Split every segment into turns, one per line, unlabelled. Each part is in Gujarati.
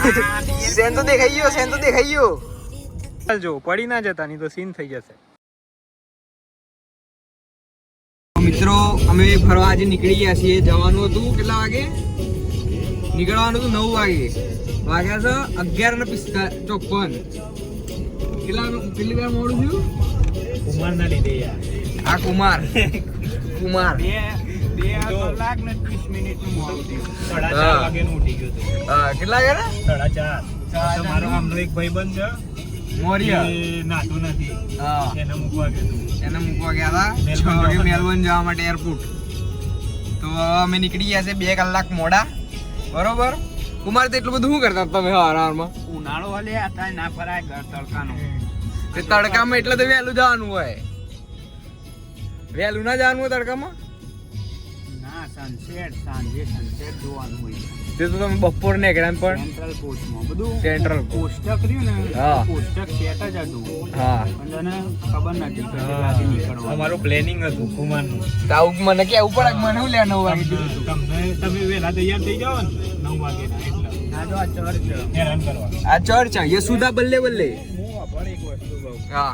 સેન તો દેખાઈ ગયો જો પડી ના જતા નહીં તો સીન થઈ જશે. મિત્રો અમે ફરવા આજે નીકળી ગયા છીએ. જવાનું હતું કેટલા વાગે? નીકળવાનું હતું 9 વાગે. વાગ્યા છે 11:54. કેટલી વાર મોડું થયું?
કુમાર ના લીધે યાર.
આ કુમાર
2 કલાક ને 30 મિનિટ નું મોડું થયું. 4:30 વાગે નું ઉઠી ગયો તો.
કેટલા ગયા?
4:30. તમારો આમનો એક ભાઈબંધ છે
મોરિયા,
એ નાતું નથી.
હા,
એને મૂકવા
ગયા હતા 6 વાગે મેલબોર્ન જવા માટે એરપોર્ટ. તો અમે નીકળી ગયા છે 2 કલાક મોડા. બરોબર. કુમાર તો એટલું બધું શું કરતા તમે હવારમાં?
ઉનાળો વાલે હતા ના ફરાય ઘર તડકાનો.
તે તડકામાં એટલે તો વહેલું જવાનું હોય. વહેલું ના જવાનું હોય તડકામાં?
ના, સનસેટ સાંજે સનસેટ જોવાનું હોય.
તે તો તમે બપોર ને એકડા પણ
સેન્ટ્રલ પોસ્ટમાં બધું
સેન્ટ્રલ
કોષ્ટક રહ્યું ને,
હા.
કોષ્ટક સેટ જ હતું.
હા,
પણ તને ખબર નથી કે કેટલાથી નીકળવાનું.
અમારું પ્લેનિંગ હતું કુમારનું.
તો આવું મને કેવું પડે કે મને શું લે 9 વાગે
તમે વહેલા તૈયાર થઈ જાઓ ને 9 વાગે એટલે
આ જો આ ચર્ચ
હેરાન કરવા.
આ ચર્ચ છે યસુદા બલ્લે બલ્લે.
હું પણ એક વસ્તુ કહું,
હા,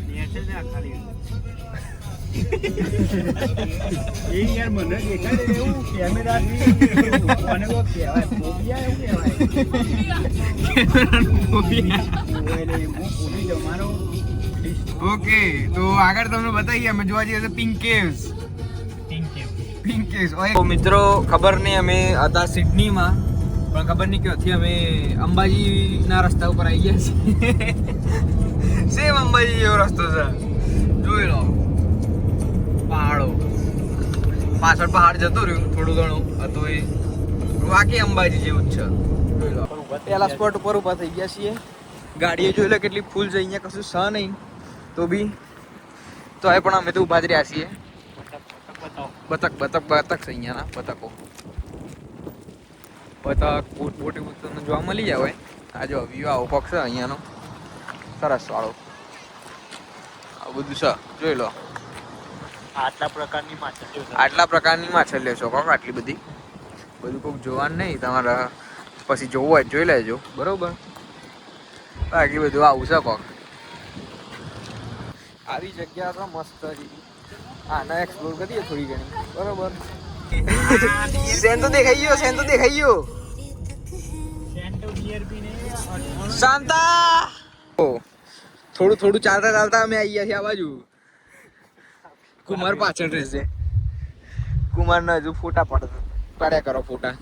નેચે જ આ ખાલી એ યાર મને દેખાય એવું કેમેરાથી મને કો કહેવાય ફોબિયા એવું કહેવાય. એટલે હું ભૂલી જાઉં મારો.
ઓકે. તો આગળ તમને બતાવીએ અમે જોવા જઈએ તો પિંક કેવ્સ. તો મિત્રો ખબર નહીં, અમે હતા સિડનીમાં પણ ખબર નહીં ક્યાંથી અમે અંબાજીના રસ્તા ઉપર આવી ગયા છીએ. સેમ અંબાજી જેવો રસ્તો છે, જોઈ લો. પહાડો પાછળ પહાડ જતો રહ્યું થોડું ઘણું હતું એ વાકી અંબાજી જેવું જ છે. જોઈ લો. પહેલા સ્પોટ ઉપર ઊભા થઈ ગયા છીએ. ગાડીએ જોઈ લો કેટલી ફૂલ છે. અહીંયા કશું છે નહીં તો બી તો એ પણ અમે તો ઊભા જ રહ્યા છીએ. બતક છે અહીંયાના બતકો. બતક મોટી તમને જોવા મળી જાય હોય. આ જો વ્યૂ આવો પક્ષ છે અહીંયાનો સરસ વાળો. આવું બધું છે જોઈ લો.
આટલા પ્રકારની માછલીઓ
છો કોક આટલી બધી. બધું કોઈક જોવાનું નહીં, તમારે પછી જોવું હોય જોઈ લેજો. બરોબર. બાકી બધું આવું છે કોક. આવી જગ્યા તો મસ્ત હતી. આના એક્સપ્લોર કરીએ થોડી ઘણી. બરોબર. સેન તો દેખાઈ ગયો શાંતા. થોડું ચાલતા અમે આવી ગયા છીએ આ બાજુ. કુમાર પાછળ રહેશે. કુમારના હજુ ફોટા પાડ્યા કરો ફોટા.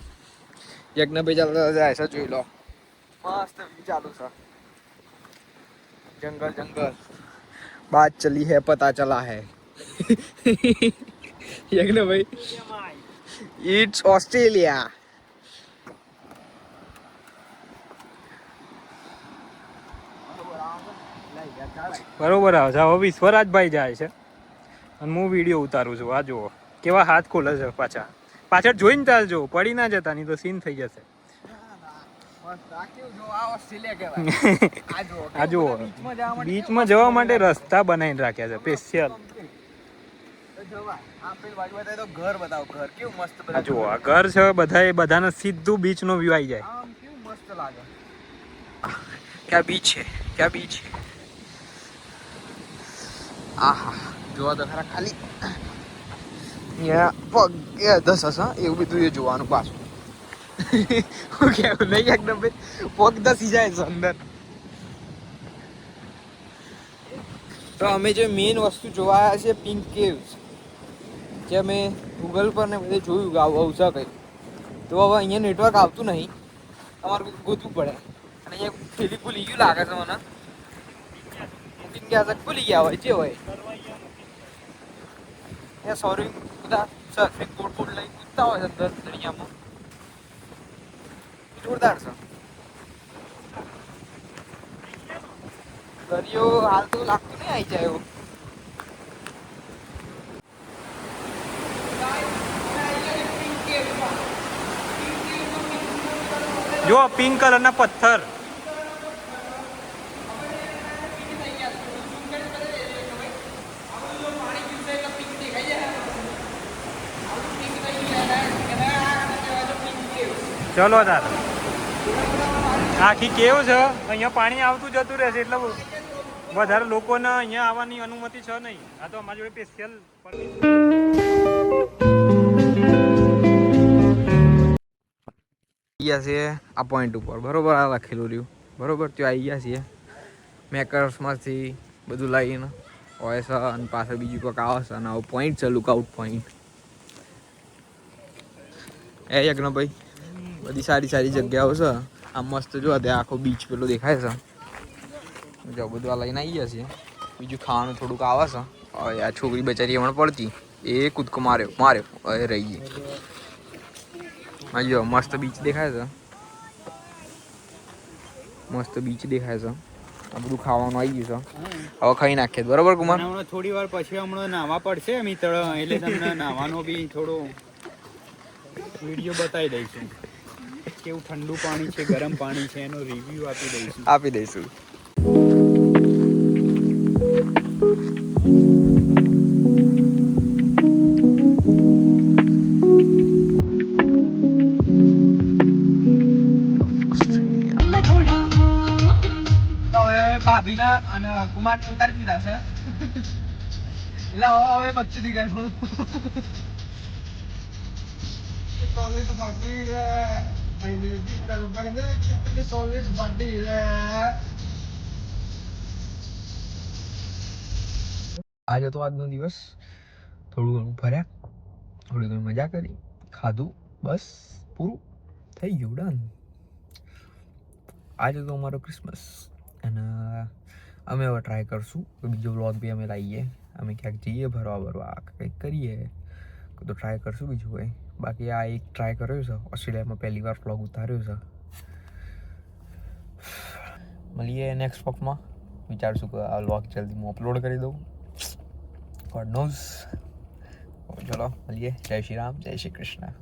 યજ્ઞભાઈ ચાલતા જાય છે જોઈ લો. મસ્ત ચાલુ છે. જંગલ बात चली है पता चला है. Yagnabhai it's Australia.
બરોબર આવે છે. હવે વિશ્વરાજભાઈ જાય છે અને હું વિડીયો ઉતારું છું. આ જુઓ કેવા હાથ ખોલે છે. પાછળ જોઈને ચાલજો, પડી ના જતા નહીં તો સીન થઈ જશે. આ જુઓ બીચમાં જવા માટે રસ્તા બનાવીને રાખ્યા છે સ્પેશિયલ.
ઘર બતાવો. ઘર કેવું મસ્ત.
આ જુઓ આ ઘર છે. બધાને સીધું બીચ નો વ્યૂ આવી જાય.
કેવું મસ્ત લાગે. ક્યાં બીચ છે. આહા જોવા તો ખરા ખાલી પગ દસ હશે એવું બધું એ જોવાનું પાછું. કેવું નહીં એકદમ પગ દસી જાય છે અંદર. તો અમે જે મેઇન વસ્તુ જોવા આવ્યા છે પિંક કેવ્સ, જે અમે ગૂગલ પર ને બધે જોયું કે આવું છે કંઈ. તો હવે અહીંયા નેટવર્ક આવતું નહીં, તમારે ગોતવું પડે. અને અહીંયા ફેલી ભૂલી ગયું લાગે છે મને. મૂકીને ગયા છે ભૂલી ગયા હોય જે હોય. સોરી બધા સર્ફિંગ બોર્ડ લઈ કૂદતા હોય અંદર દરિયામાં. જોરદાર છે દરિયો. હાલ તો લાગતું નહીં આવી જાય એવું.
જો પિંક કલરના પથ્થર. ચલો તાર આખી કેવ છે, અહીંયા પાણી આવતું જતું રહેશે એટલે વધારે લોકોને અહીંયા આવવાની અનુમતિ છે નહીં. આ તો અમારી જોડે સ્પેશિયલ
ગયા છે આ પોઈન્ટ ઉપર, બરોબર, આ લખેલું રહ્યું, બરોબર. ત્યાં આવી ગયા છીએ મેકર્સમાંથી બધું લાવીને હોય છે, અને પાછળ બીજું કોઈક આવે છે, અને આવું પોઈન્ટ છે, લુકઆઉટ પોઈન્ટ. એ યજ્ઞભાઈ બધી સારી સારી જગ્યાઓ છે. આમ મસ્ત જો ત્યાં આખો બીચ પેલો દેખાય છે. જો બધું આ લઈને આવી ગયા છીએ. બીજું ખાવાનું થોડુંક આવે છે. હવે આ છોકરી બચારી હમણાં પડતી, એ કૂદકો માર્યો હવે રહી ગઈ. હા જો મસ્ત બીચ દેખાય છે, મસ્ત બીચ દેખાય છે. આ બધું ખાવાનું આવી ગયું છે, હવે ખાઈ નાખીએ, બરોબર કુમાર?
હમણાં થોડી વાર પછી હમણાં નાવા પડશે મિત્ર, એટલે તમને નાવાનો બી થોડો વિડીયો બતાવી દઈશું. કેવું ઠંડુ પાણી છે, ગરમ પાણી છે, એનો રિવ્યુ આપી દઈશું.
ભાભીના અને કુમાર ઉતારી દીધા છે એટલે હવે બચ્ચું દીકરા આજે તો આજનો દિવસ થોડું ઘણું ફર્યા, થોડી ઘણી મજા કરી, ખાધું, બસ પૂરું થઈ ગયું, ડન. આજે તો અમારો ક્રિસમસ, અને અમે હવે ટ્રાય કરશું કે બીજો વ્લોગ બી અમે લાવીએ. અમે ક્યાંક જઈએ ફરવા કંઈક કરીએ તો ટ્રાય કરશું બીજું કંઈ. બાકી આ એક ટ્રાય કર્યો છે, ઓસ્ટ્રેલિયામાં પહેલી વાર વ્લોગ ઉતાર્યો છે. મળીએ નેક્સ્ટ વ્લોગમાં. વિચારશું કે આ વ્લોગ જલ્દી હું અપલોડ કરી દઉં, ગોડ નોઝ. ચલો મળીએ. જય શ્રી રામ, જય શ્રી કૃષ્ણ.